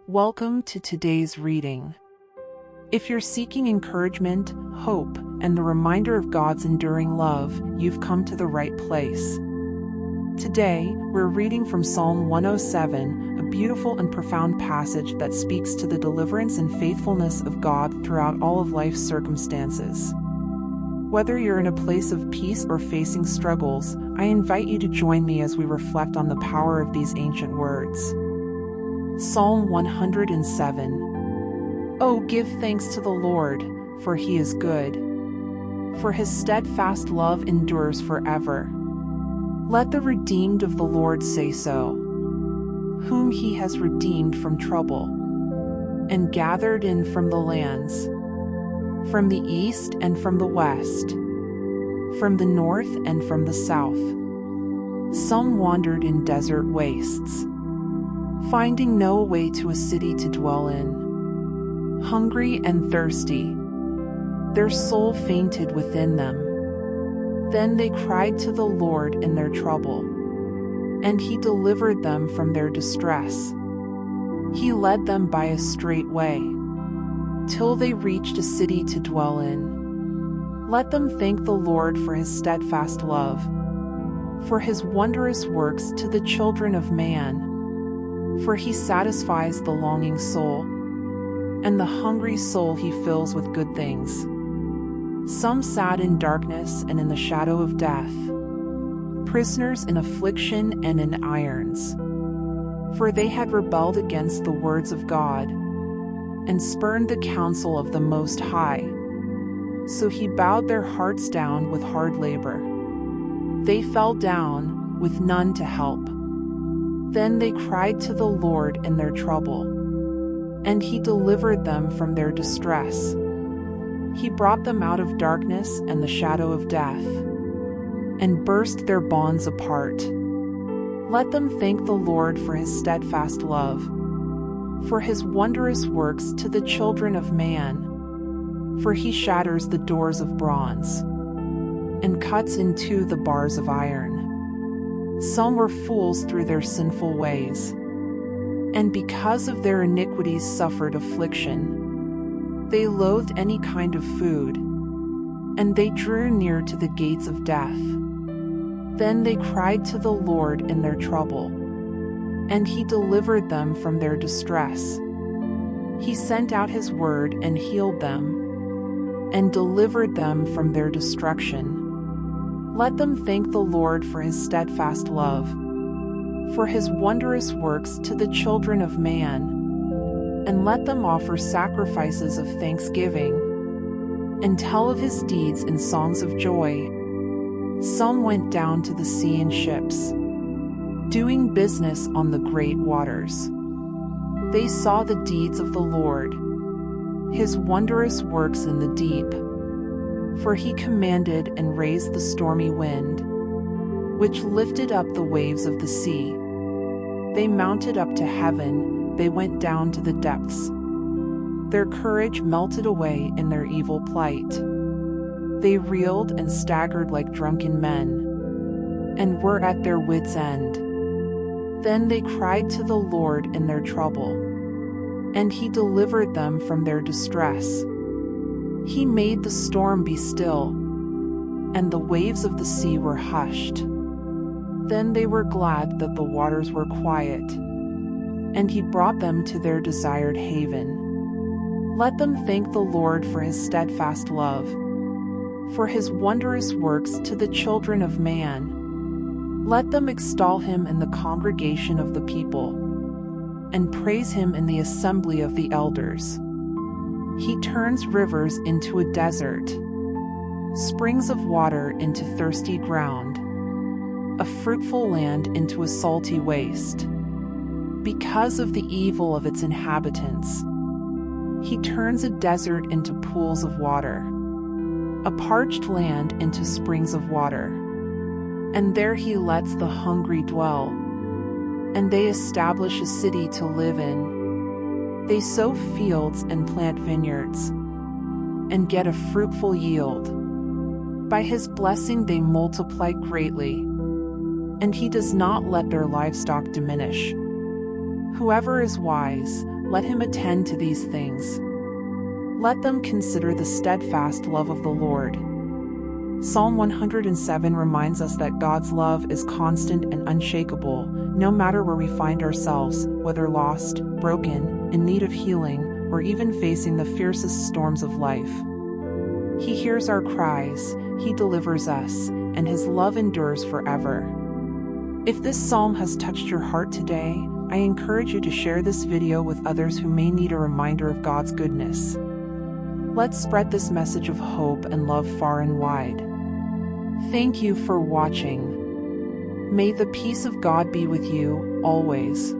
Welcome to today's reading. If you're seeking encouragement, hope, and the reminder of God's enduring love, you've come to the right place. Today, we're reading from Psalm 107, a beautiful and profound passage that speaks to the deliverance and faithfulness of God throughout all of life's circumstances. Whether you're in a place of peace or facing struggles, I invite you to join me as we reflect on the power of these ancient words. Psalm 107. Oh, give thanks to the Lord, for he is good. For his steadfast love endures forever. Let the redeemed of the Lord say so, whom he has redeemed from trouble, and gathered in from the lands, from the east and from the west, from the north and from the south. Some wandered in desert wastes, finding no way to a city to dwell in. Hungry and thirsty, their soul fainted within them. Then they cried to the Lord in their trouble, and he delivered them from their distress. He led them by a straight way, till they reached a city to dwell in. Let them thank the Lord for his steadfast love, for his wondrous works to the children of man. For he satisfies the longing soul, and the hungry soul he fills with good things. Some sat in darkness and in the shadow of death, prisoners in affliction and in irons. For they had rebelled against the words of God, and spurned the counsel of the Most High. So he bowed their hearts down with hard labor. They fell down with none to help. Then they cried to the Lord in their trouble, and he delivered them from their distress. He brought them out of darkness and the shadow of death, and burst their bonds apart. Let them thank the Lord for his steadfast love, for his wondrous works to the children of man. For he shatters the doors of bronze, and cuts in two the bars of iron. Some were fools through their sinful ways, and because of their iniquities suffered affliction. They loathed any kind of food, and they drew near to the gates of death. Then they cried to the Lord in their trouble, and he delivered them from their distress. He sent out his word and healed them, and delivered them from their destruction. Let them thank the Lord for his steadfast love, for his wondrous works to the children of man. And let them offer sacrifices of thanksgiving, and tell of his deeds in songs of joy. Some went down to the sea in ships, doing business on the great waters. They saw the deeds of the Lord, his wondrous works in the deep. For he commanded and raised the stormy wind, which lifted up the waves of the sea. They mounted up to heaven, they went down to the depths. Their courage melted away in their evil plight. They reeled and staggered like drunken men, and were at their wits' end. Then they cried to the Lord in their trouble, and he delivered them from their distress. He made the storm be still, and the waves of the sea were hushed. Then they were glad that the waters were quiet, and he brought them to their desired haven. Let them thank the Lord for his steadfast love, for his wondrous works to the children of man. Let them extol him in the congregation of the people, and praise him in the assembly of the elders. He turns rivers into a desert, springs of water into thirsty ground, a fruitful land into a salty waste. Because of the evil of its inhabitants, he turns a desert into pools of water, a parched land into springs of water. And there he lets the hungry dwell, and they establish a city to live in. They sow fields and plant vineyards, and get a fruitful yield. By his blessing they multiply greatly, and he does not let their livestock diminish. Whoever is wise, let him attend to these things. Let them consider the steadfast love of the Lord. Psalm 107 reminds us that God's love is constant and unshakable, no matter where we find ourselves, whether lost, broken, in need of healing, or even facing the fiercest storms of life. He hears our cries, he delivers us, and his love endures forever. If this psalm has touched your heart today, I encourage you to share this video with others who may need a reminder of God's goodness. Let's spread this message of hope and love far and wide. Thank you for watching. May the peace of God be with you, always.